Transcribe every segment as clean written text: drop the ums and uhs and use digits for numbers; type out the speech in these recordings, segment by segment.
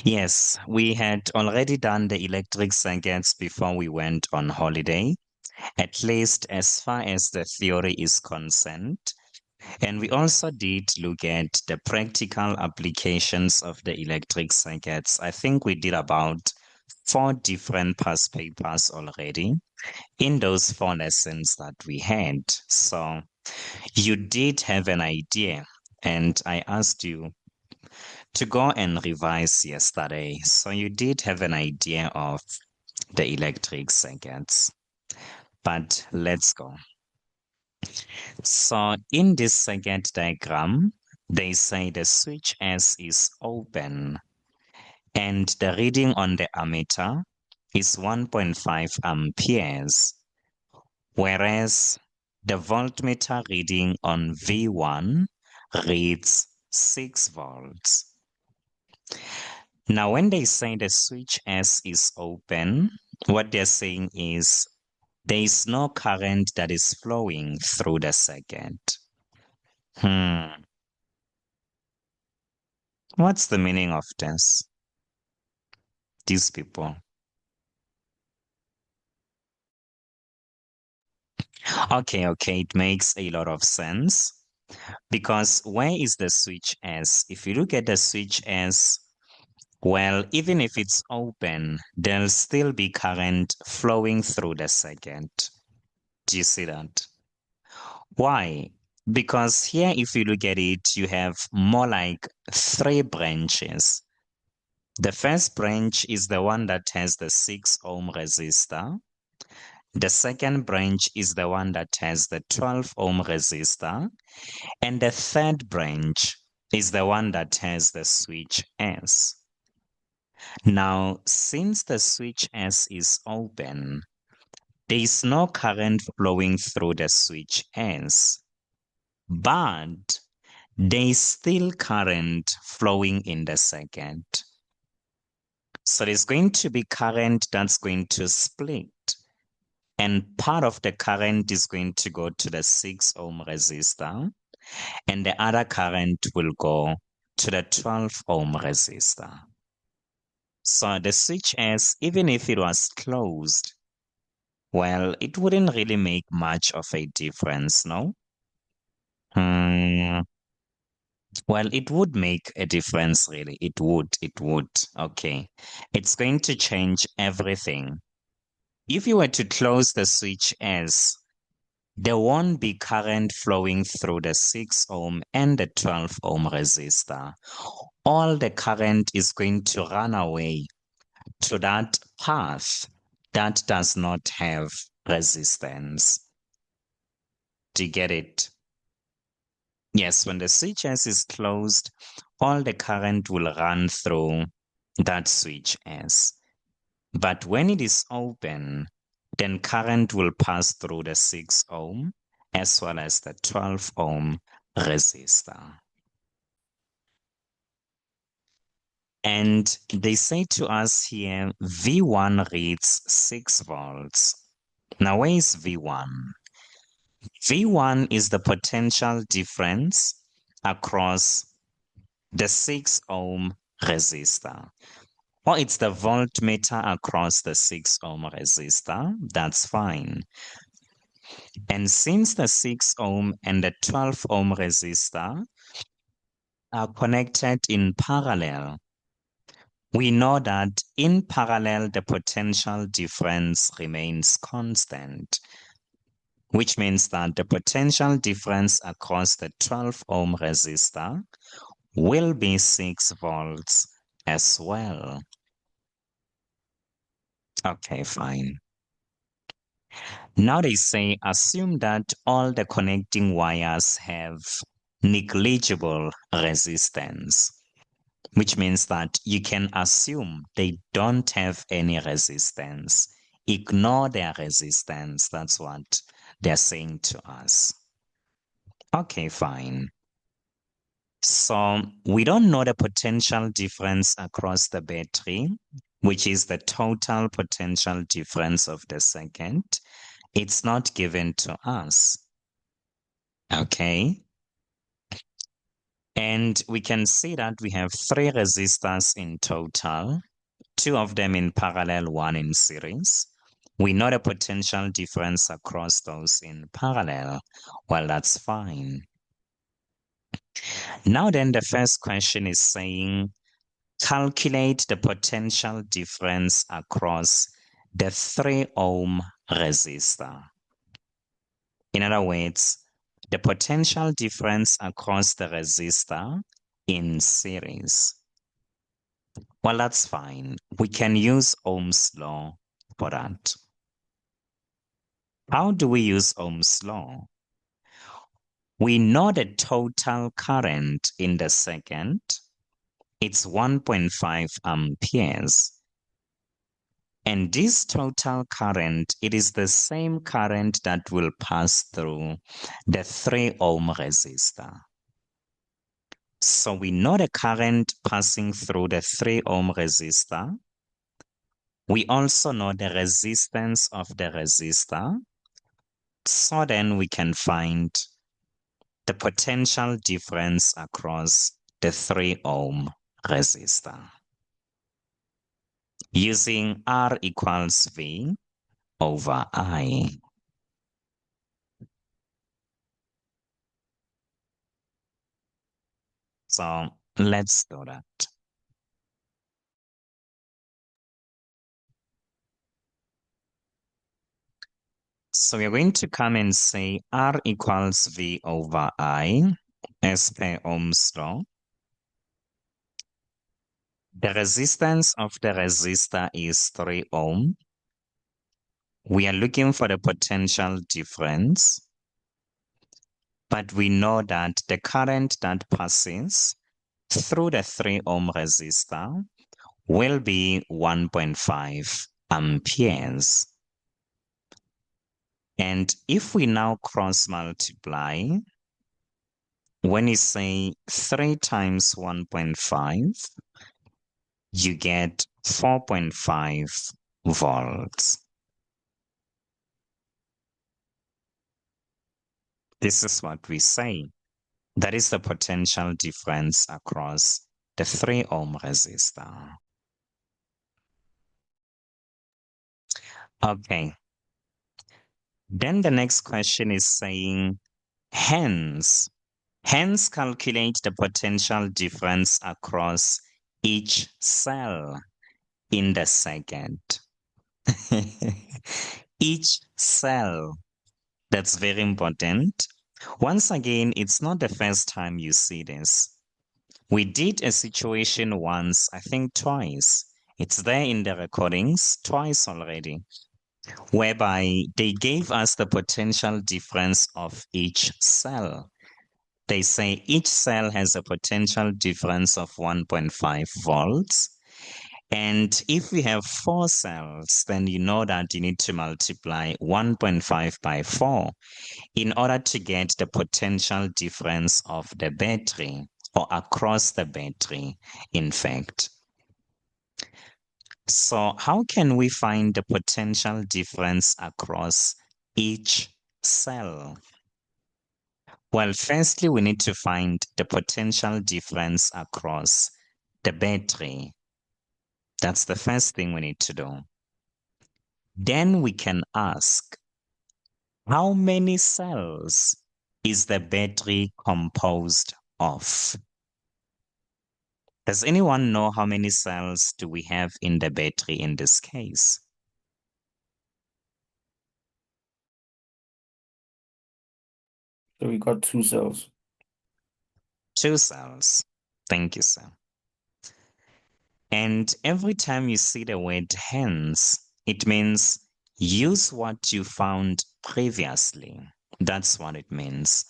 Yes, we had already done the electric circuits before we went on holiday, at least as far as the theory is concerned. And we also did look at the practical applications of the electric circuits. I think we did about four different past papers already in those four lessons that we had. So you did have an idea, and I asked you to go and revise yesterday. So you did have an idea of the electric circuits. But let's go. So in this circuit diagram, they say the switch S is open and the reading on the ammeter is 1.5 amperes, whereas the voltmeter reading on V1 reads 6 volts. Now, when they say the switch S is open, what they're saying is there is no current that is flowing through the circuit. What's the meaning of this? These people. Okay, it makes a lot of sense because where is the switch S? If you look at the switch S, well, even if it's open, there'll still be current flowing through the circuit. Do you see that? Why? Because here, if you look at it, you have more like three branches. The first branch is the one that has the 6 ohm resistor. The second branch is the one that has the 12 ohm resistor. And the third branch is the one that has the switch S. Now, since the switch S is open, there is no current flowing through the switch S, but there is still current flowing in the circuit. So there's going to be current that's going to split. And part of the current is going to go to the 6 ohm resistor, and the other current will go to the 12 ohm resistor. So the switch S, even if it was closed, well, it wouldn't really make much of a difference, no? Hmm. Well, it would make a difference, really. It would. Okay. It's going to change everything. If you were to close the switch S, there won't be current flowing through the 6 ohm and the 12 ohm resistor. All the current is going to run away to that path that does not have resistance. Do you get it? Yes, when the switch S is closed, all the current will run through that switch S. But when it is open, then current will pass through the 6 ohm as well as the 12 ohm resistor. And they say to us here, V1 reads 6 volts. Now, where is V1? V1 is the potential difference across the 6 ohm resistor. Or it's the voltmeter across the 6 ohm resistor. That's fine. And since the 6 ohm and the 12 ohm resistor are connected in parallel, we know that in parallel the potential difference remains constant, which means that the potential difference across the 12 ohm resistor will be 6 volts as well. Okay, fine. Now they say assume that all the connecting wires have negligible resistance, which means that you can assume they don't have any resistance. Ignore their resistance. That's what they're saying to us. Okay, fine. So we don't know the potential difference across the battery, which is the total potential difference of the circuit. It's not given to us. Okay. And we can see that we have 3 resistors in total, 2 of them in parallel, 1 in series. We know the potential difference across those in parallel. Well, that's fine. Now then, the first question is saying, calculate the potential difference across the 3 ohm resistor. In other words, the potential difference across the resistor in series. Well, that's fine. We can use Ohm's law for that. How do we use Ohm's law? We know the total current in the second. It's 1.5 amperes. And this total current, it is the same current that will pass through the 3 ohm resistor. So we know the current passing through the 3 ohm resistor. We also know the resistance of the resistor. So then we can find the potential difference across the 3 ohm resistor using R equals V over I. So let's do that. So we're going to come and say R equals V over I as per Ohm's law. The resistance of the resistor is 3 ohm. We are looking for the potential difference, but we know that the current that passes through the 3 ohm resistor will be 1.5 amperes. And if we now cross multiply, when you say 3 times 1.5, you get 4.5 volts. This is what we say. That is the potential difference across the 3 ohm resistor. Okay. Then the next question is saying, hence calculate the potential difference across each cell in the circuit. Each cell. That's very important. Once again, it's not the first time you see this. We did a situation once, I think twice. It's there in the recordings, twice already, whereby they gave us the potential difference of each cell. They say each cell has a potential difference of 1.5 volts. And if we have 4 cells, then you know that you need to multiply 1.5 by 4 in order to get the potential difference of the battery, or across the battery, in fact. So how can we find the potential difference across each cell? Well, firstly, we need to find the potential difference across the battery. That's the first thing we need to do. Then we can ask, how many cells is the battery composed of? Does anyone know how many cells do we have in the battery in this case? So we got 2 cells. 2 cells. Thank you, sir. And every time you see the word hence, it means use what you found previously. That's what it means.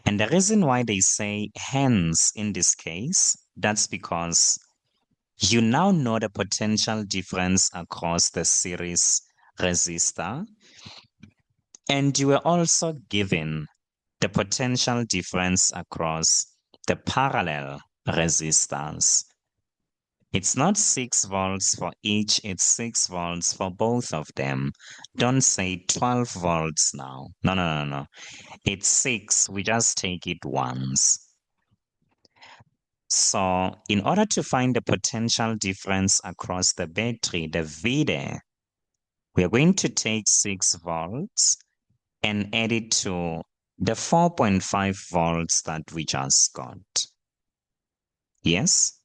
And the reason why they say hence in this case, that's because you now know the potential difference across the series resistor, and you were also given the potential difference across the parallel resistance. It's not 6 volts for each, it's 6 volts for both of them. Don't say 12 volts now. No. It's 6, we just take it once. So in order to find the potential difference across the battery, the V there, we are going to take 6 volts and add it to the 4.5 volts that we just got. Yes?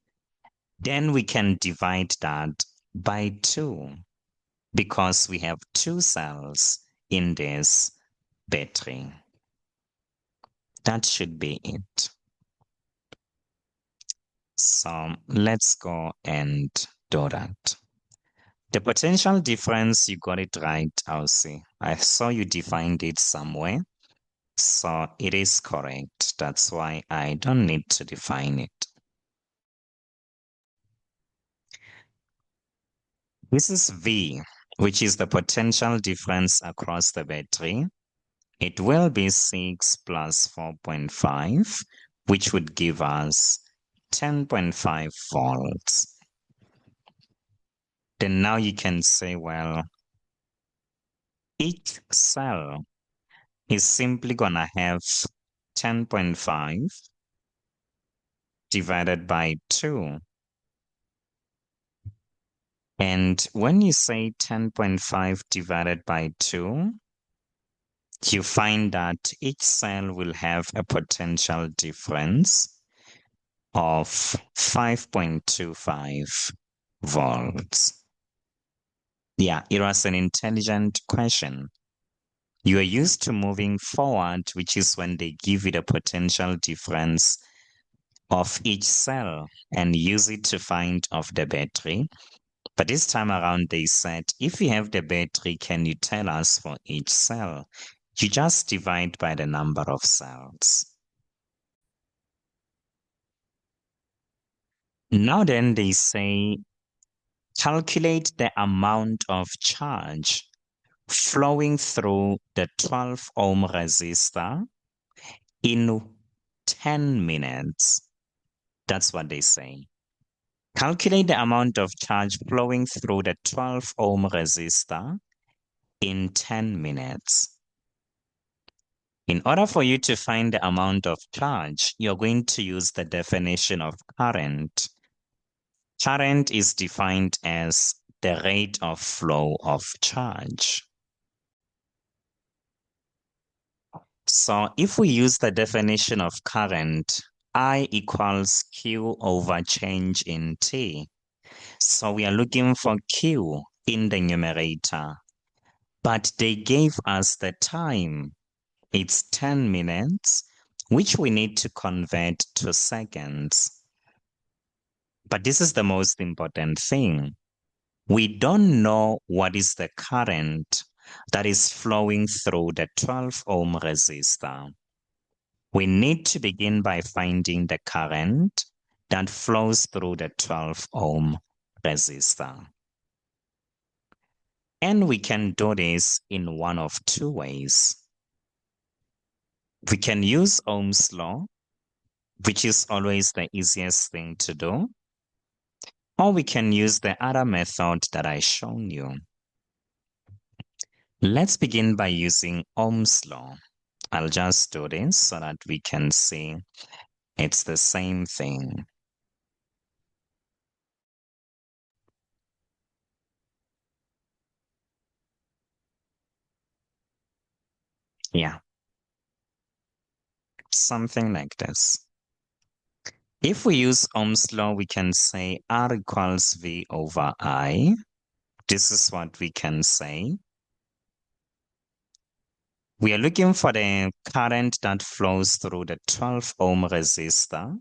Then we can divide that by 2 because we have 2 cells in this battery. That should be it. So let's go and do that. The potential difference, you got it right, Elsie. I saw you defined it somewhere. So it is correct. That's why I don't need to define it. This is V, which is the potential difference across the battery. It will be 6 plus 4.5, which would give us 10.5 volts. Then now you can say, well, each cell is simply gonna have 10.5 divided by 2. And when you say 10.5 divided by 2, you find that each cell will have a potential difference of 5.25 volts. Yeah, it was an intelligent question. You are used to moving forward, which is when they give you the potential difference of each cell and use it to find of the battery. But this time around, they said, if you have the battery, can you tell us for each cell? You just divide by the number of cells. Now then, they say, calculate the amount of charge flowing through the 12 ohm resistor in 10 minutes. That's what they say. Calculate the amount of charge flowing through the 12 ohm resistor in 10 minutes. In order for you to find the amount of charge, you're going to use the definition of current. Current is defined as the rate of flow of charge. So if we use the definition of current, I equals Q over change in T. So we are looking for Q in the numerator, but they gave us the time. It's 10 minutes, which we need to convert to seconds. But this is the most important thing. We don't know what is the current that is flowing through the 12 ohm resistor. We need to begin by finding the current that flows through the 12 ohm resistor. And we can do this in one of 2 ways. We can use Ohm's law, which is always the easiest thing to do, or we can use the other method that I shown you. Let's begin by using Ohm's law. I'll just do this so that we can see it's the same thing. Yeah, something like this. If we use Ohm's law, we can say R equals V over I. This is what we can say. We are looking for the current that flows through the 12 ohm resistor,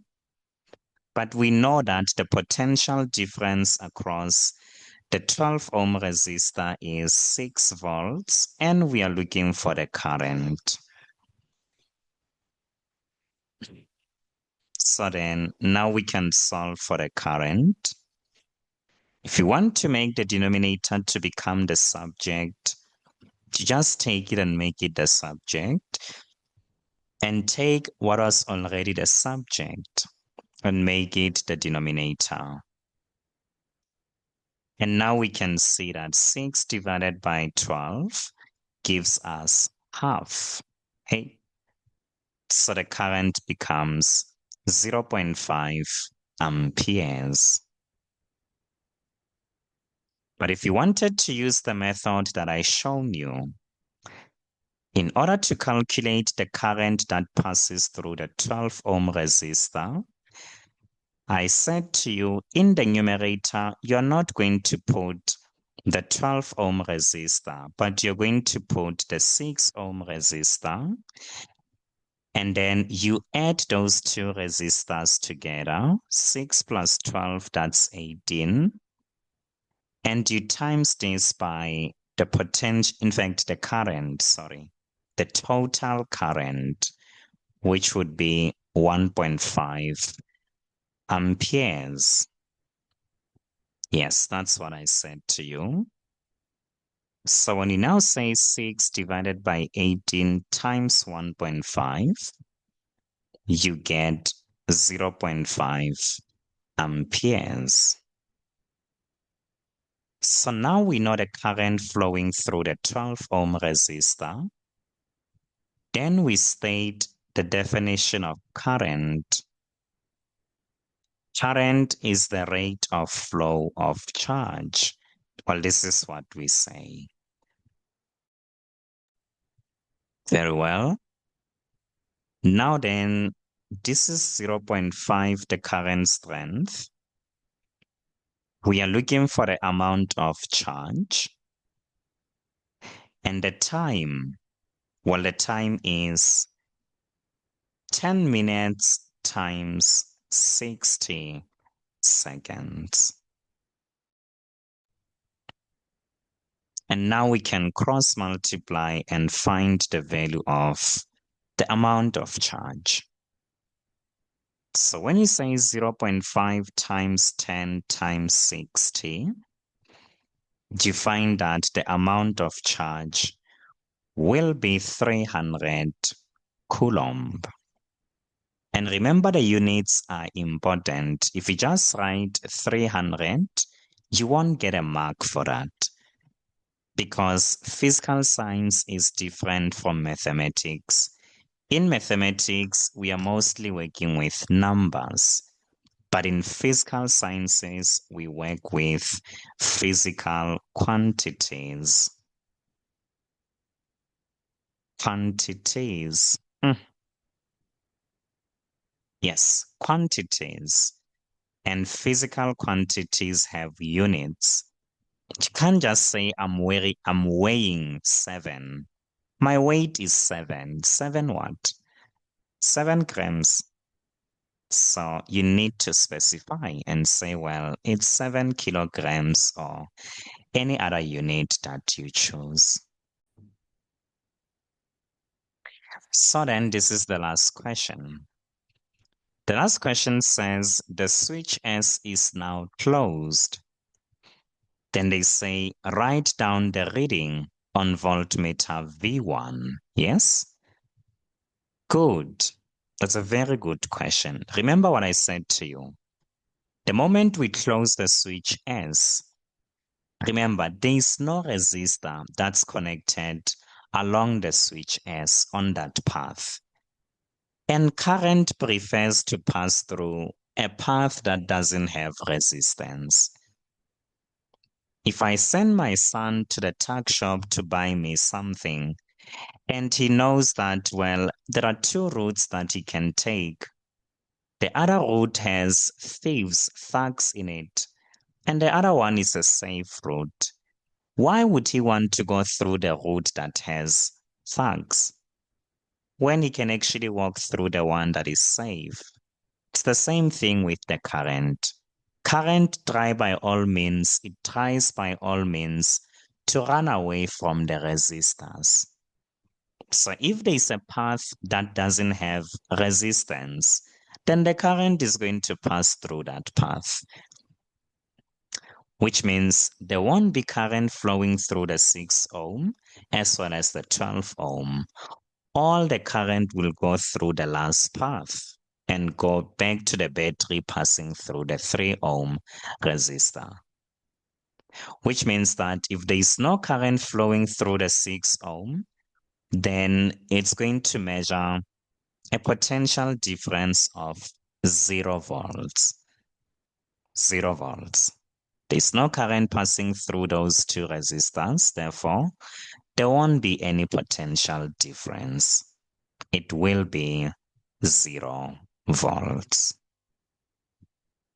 but we know that the potential difference across the 12 ohm resistor is 6 volts, and we are looking for the current. So then now we can solve for the current. If you want to make the denominator to become the subject, you just take it and make it the subject, and take what was already the subject and make it the denominator. And now we can see that 6 divided by 12 gives us half. Hey, so the current becomes 0.5 amperes. But if you wanted to use the method that I shown you, in order to calculate the current that passes through the 12 ohm resistor, I said to you in the numerator, you're not going to put the 12 ohm resistor, but you're going to put the 6 ohm resistor. And then you add those two resistors together, 6 plus 12, that's 18. And you times this by the potential, in fact, the current, sorry, the total current, which would be 1.5 amperes. Yes, that's what I said to you. So when you now say 6 divided by 18 times 1.5, you get 0.5 amperes. So now we know the current flowing through the 12 ohm resistor. Then we state the definition of current. Current is the rate of flow of charge. Well, this is what we say. Very well. Now then, this is 0.5, the current strength. We are looking for the amount of charge. And the time, well, the time is 10 minutes times 60 seconds. And now we can cross multiply and find the value of the amount of charge. So when you say 0.5 times 10 times 60, you find that the amount of charge will be 300 coulomb. And remember, the units are important. If you just write 300, you won't get a mark for that, because physical science is different from mathematics. In mathematics, we are mostly working with numbers, but in physical sciences, we work with physical quantities. Quantities. Yes, quantities. And physical quantities have units. You can't just say I'm weighing 7. My weight is 7. 7 what? 7 grams. So you need to specify and say, well, it's 7 kilograms or any other unit that you choose. So then this is the last question. The last question says the switch S is now closed. Then they say write down the reading on voltmeter V1. Yes? Good. That's a very good question. Remember what I said to you. The moment we close the switch S, remember there is no resistor that's connected along the switch S on that path. And current prefers to pass through a path that doesn't have resistance. If I send my son to the tuck shop to buy me something, and he knows that, well, there are 2 routes that he can take. The other route has thieves, thugs in it, and the other one is a safe route. Why would he want to go through the route that has thugs when he can actually walk through the one that is safe? It's the same thing with the current. Current tries by all means to run away from the resistors. So if there is a path that doesn't have resistance, then the current is going to pass through that path, which means there won't be current flowing through the 6 ohm as well as the 12 ohm. All the current will go through the last path and go back to the battery passing through the 3 ohm resistor. Which means that if there is no current flowing through the 6 ohm, then it's going to measure a potential difference of 0 volts. 0 volts. There's no current passing through those two resistors, therefore, there won't be any potential difference. It will be 0 volts.